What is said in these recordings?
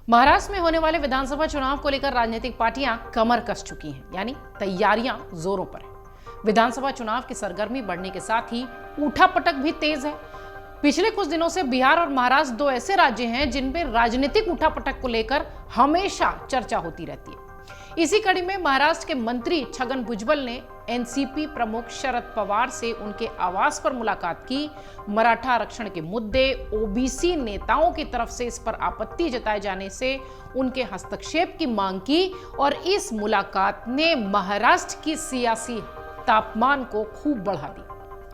महाराष्ट्र में होने वाले विधानसभा चुनाव को लेकर राजनीतिक पार्टियां कमर कस चुकी हैं, यानी तैयारियां जोरों पर है। विधानसभा चुनाव की सरगर्मी बढ़ने के साथ ही उठापटक भी तेज है। पिछले कुछ दिनों से बिहार और महाराष्ट्र दो ऐसे राज्य हैं जिनमें राजनीतिक उठापटक को लेकर हमेशा चर्चा होती रहती है। इसी कड़ी में महाराष्ट्र के मंत्री छगन भुजबल ने एनसीपी प्रमुख शरद पवार से उनके आवास पर मुलाकात की। मराठा आरक्षण के मुद्दे, ओबीसी नेताओं की तरफ से इस पर आपत्ति जताए जाने से उनके हस्तक्षेप की मांग की और इस मुलाकात ने महाराष्ट्र की सियासी तापमान को खूब बढ़ा दी।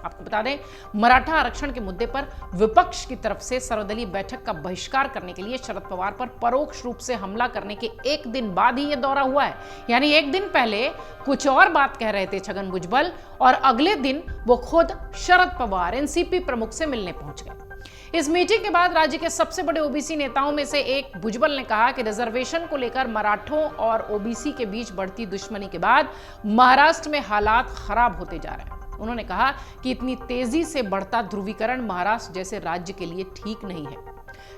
आपको बता दें, मराठा आरक्षण के मुद्दे पर विपक्ष की तरफ से सर्वदलीय बैठक का बहिष्कार करने के लिए शरद पवार पर परोक्ष रूप से हमला करने के एक दिन बाद ही यह दौरा हुआ है। यानी एक दिन पहले कुछ और बात कह रहे थे छगन भुजबल और अगले दिन वो खुद शरद पवार एनसीपी प्रमुख से मिलने पहुंच गए। इस मीटिंग के बाद राज्य के सबसे बड़े ओबीसी नेताओं में से एक भुजबल ने कहा कि रिजर्वेशन को लेकर मराठों और ओबीसी के बीच बढ़ती दुश्मनी के बाद महाराष्ट्र में हालात खराब होते जा रहे हैं। उन्होंने कहा कि इतनी तेजी से बढ़ता ध्रुवीकरण महाराष्ट्र जैसे राज्य के लिए ठीक नहीं है।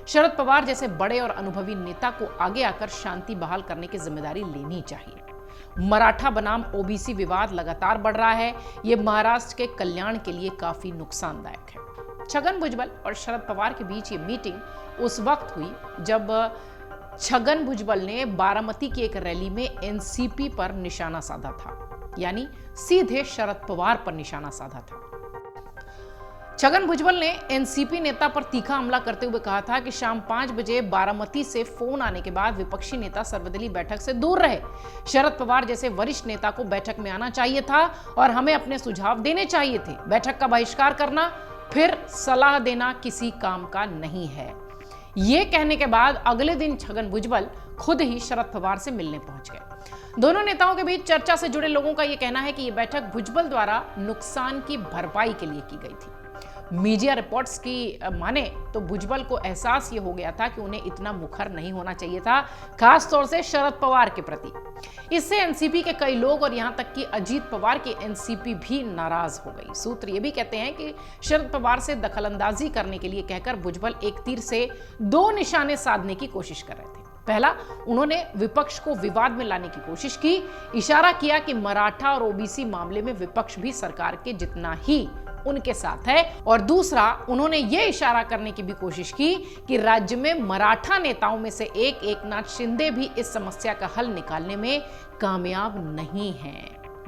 शरद पवार जैसे बड़े और अनुभवी नेता को आगे आकर शांति बहाल करने की जिम्मेदारी लेनी चाहिए। मराठा बनाम ओबीसी विवाद लगातार बढ़ रहा है। ये महाराष्ट्र के कल्याण के लिए काफी नुकसानदायक है। छगन भुजबल और शरद पवार के बीच ये मीटिंग उस वक्त हुई जब छगन भुजबल ने बारामती की एक रैली में एनसीपी पर निशाना साधा था, यानी सीधे शरद पवार पर निशाना साधा था। छगन भुजबल ने एनसीपी नेता पर तीखा हमला करते हुए कहा था कि शाम 5 बजे बारामती से फोन आने के बाद विपक्षी नेता सर्वदलीय बैठक से दूर रहे। शरद पवार जैसे वरिष्ठ नेता को बैठक में आना चाहिए था और हमें अपने सुझाव देने चाहिए थे। बैठक का बहिष्कार करना फिर सलाह देना किसी काम का नहीं है। ये कहने के बाद अगले दिन छगन भुजबल खुद ही शरद पवार से मिलने पहुंच गए। दोनों नेताओं के बीच चर्चा से जुड़े लोगों का यह कहना है कि यह बैठक भुजबल द्वारा नुकसान की भरपाई के लिए की गई थी। मीडिया रिपोर्ट्स की माने तो भुजबल को एहसास ये हो गया था कि उन्हें इतना मुखर नहीं होना चाहिए था, खास तौर से शरद पवार के प्रति। इससे एनसीपी के कई लोग और यहां तक कि अजीत पवार की एनसीपी भी नाराज हो गई। सूत्र ये भी कहते हैं कि शरद पवार से दखलंदाजी करने के लिए कहकर भुजबल एक तीर से दो निशाने साधने की कोशिश कर रहे थे। पहला, उन्होंने विपक्ष को विवाद में लाने की कोशिश की, इशारा किया कि मराठा और ओबीसी मामले में विपक्ष भी सरकार के जितना ही उनके साथ है, और दूसरा, उन्होंने ये इशारा करने की भी कोशिश की कि राज्य में मराठा नेताओं में से एक एकनाथ शिंदे भी इस समस्या का हल निकालने में कामयाब नहीं है।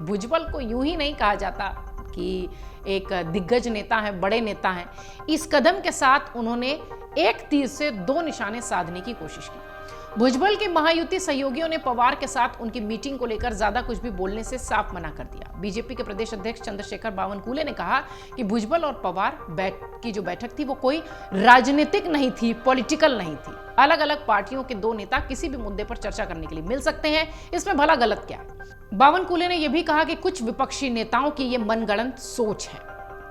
भुजबल को यूं ही नहीं कहा जाता कि एक दिग्गज नेता है, बड़े नेता हैं। इस कदम के साथ उन्होंने एक तीर से दो निशाने साधने की कोशिश की। भुजबल के महायुति सहयोगियों ने पवार के साथ उनकी मीटिंग को लेकर ज्यादा कुछ भी बोलने से साफ मना कर दिया। बीजेपी के प्रदेश अध्यक्ष चंद्रशेखर बावनकुले ने कहा कि भुजबल और पवार की जो बैठक थी वो कोई राजनीतिक नहीं थी, पॉलिटिकल नहीं थी। अलग अलग पार्टियों के दो नेता किसी भी मुद्दे पर चर्चा करने के लिए मिल सकते हैं, इसमें भला गलत क्या है। बावनकुले ने यह भी कहा कि कुछ विपक्षी नेताओं की ये मनगढ़ंत सोच है।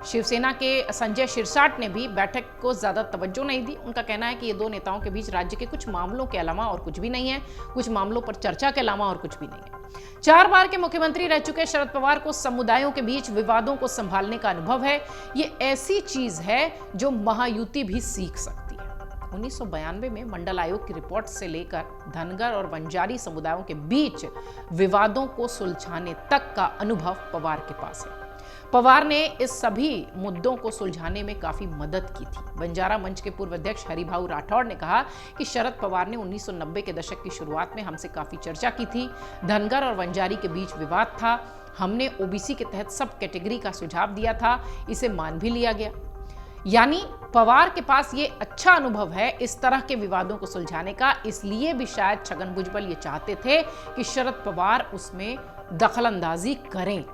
शिवसेना के संजय शिरसाट ने भी बैठक को ज्यादा तवज्जो नहीं दी। उनका कहना है कि ये दो नेताओं के बीच राज्य के कुछ मामलों के अलावा और कुछ भी नहीं है, कुछ मामलों पर चर्चा के अलावा और कुछ भी नहीं है। 4 बार के मुख्यमंत्री रह चुके शरद पवार को समुदायों के बीच विवादों को संभालने का अनुभव है। ये ऐसी चीज है जो महायुति भी सीख सकती है। 1992 में मंडल आयोग की रिपोर्ट से लेकर धनगर और बंजारी समुदायों के बीच विवादों को सुलझाने तक का अनुभव पवार के पास है। पवार ने इस सभी मुद्दों को सुलझाने में काफी मदद की थी। बंजारा मंच के पूर्व अध्यक्ष हरिभाऊ राठौड़ ने कहा कि शरद पवार ने 1990 के दशक की शुरुआत में हमसे काफी चर्चा की थी। धनगर और बंजारी के बीच विवाद था, हमने ओबीसी के तहत सब कैटेगरी का सुझाव दिया था, इसे मान भी लिया गया। यानी पवार के पास ये अच्छा अनुभव है इस तरह के विवादों को सुलझाने का। इसलिए भी शायद छगन भुजबल ये चाहते थे कि शरद पवार उसमें दखलंदाजी करें।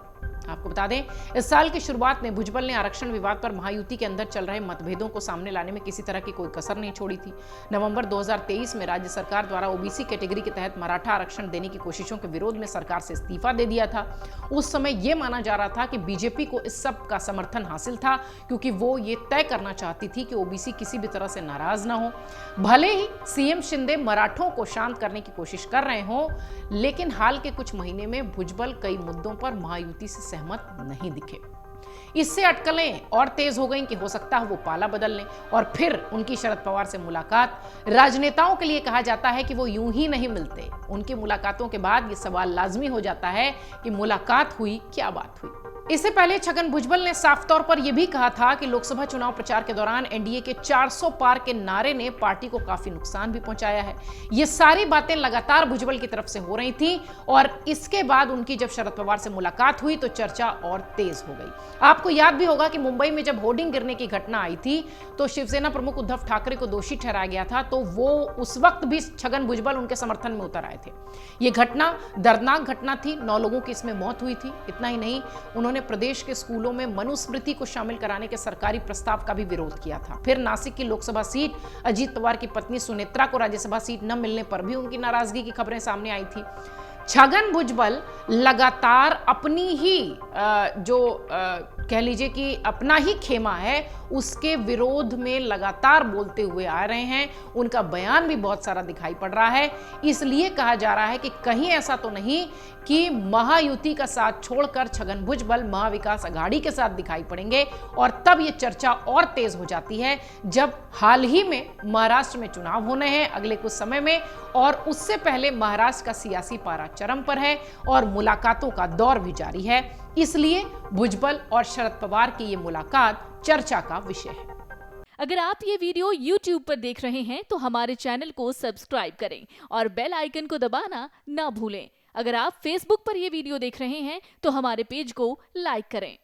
आपको बता दें, इस साल की शुरुआत में भुजबल ने आरक्षण विवाद पर महायुति के अंदर चल रहे मतभेदों को सामने लाने में किसी तरह की कोई कसर नहीं छोड़ी थी। नवंबर 2023 में राज्य सरकार द्वारा ओबीसी कैटेगरी के तहत मराठा आरक्षण देने की कोशिशों के विरोध में सरकार से इस्तीफा दे दिया था। उस समय यह माना जा रहा था कि बीजेपी को इस सब का समर्थन हासिल था, क्योंकि वो ये तय करना चाहती थी कि ओबीसी किसी भी तरह से नाराज ना हो। भले ही सीएम शिंदे मराठों को शांत करने की कोशिश कर रहे हों, लेकिन हाल के कुछ महीने में भुजबल कई मुद्दों पर महायुति से सहमत नहीं दिखे। इससे अटकलें और तेज हो गई कि हो सकता है वो पाला बदल लें और फिर उनकी शरद पवार से मुलाकात। राजनेताओं के लिए कहा जाता है कि वो यूं ही नहीं मिलते। उनकी मुलाकातों के बाद ये सवाल लाजमी हो जाता है कि मुलाकात हुई, क्या बात हुई। इससे पहले छगन भुजबल ने साफ तौर पर यह भी कहा था कि लोकसभा चुनाव प्रचार के दौरान एनडीए के 400 पार के नारे ने पार्टी को काफी नुकसान भी पहुंचाया है। ये सारी बातें लगातार भुजबल की तरफ से हो रही थी और इसके बाद उनकी जब शरद पवार से मुलाकात हुई तो चर्चा और तेज हो गई। आपको याद भी होगा कि मुंबई में जब होर्डिंग गिरने की घटना आई थी तो शिवसेना प्रमुख उद्धव ठाकरे को दोषी ठहराया गया था, तो वो उस वक्त भी छगन भुजबल उनके समर्थन में उतर आए थे। ये घटना दर्दनाक घटना थी, 9 लोगों की इसमें मौत हुई थी। इतना ही नहीं, उन्होंने प्रदेश के स्कूलों में मनुस्मृति को शामिल कराने के सरकारी प्रस्ताव का भी विरोध किया था। फिर नासिक की लोकसभा सीट, अजीत पवार की पत्नी सुनेत्रा को राज्यसभा सीट न मिलने पर भी उनकी नाराजगी की खबरें सामने आई थी। छगन भुजबल लगातार अपनी ही कह लीजिए कि अपना ही खेमा है उसके विरोध में लगातार बोलते हुए आ रहे हैं। उनका बयान भी बहुत सारा दिखाई पड़ रहा है। इसलिए कहा जा रहा है कि कहीं ऐसा तो नहीं कि महायुति का साथ छोड़कर छगन भुजबल महाविकास अघाड़ी के साथ दिखाई पड़ेंगे। और तब यह चर्चा और तेज हो जाती है जब हाल ही में महाराष्ट्र में चुनाव होने हैं अगले कुछ समय में, और उससे पहले महाराष्ट्र का सियासी पारा चरम पर है और मुलाकातों का दौर भी जारी है। इसलिए भुजबल और शरद पवार की ये मुलाकात चर्चा का विषय है। अगर आप ये वीडियो YouTube पर देख रहे हैं तो हमारे चैनल को सब्सक्राइब करें और बेल आइकन को दबाना ना भूलें। अगर आप Facebook पर ये वीडियो देख रहे हैं तो हमारे पेज को लाइक करें।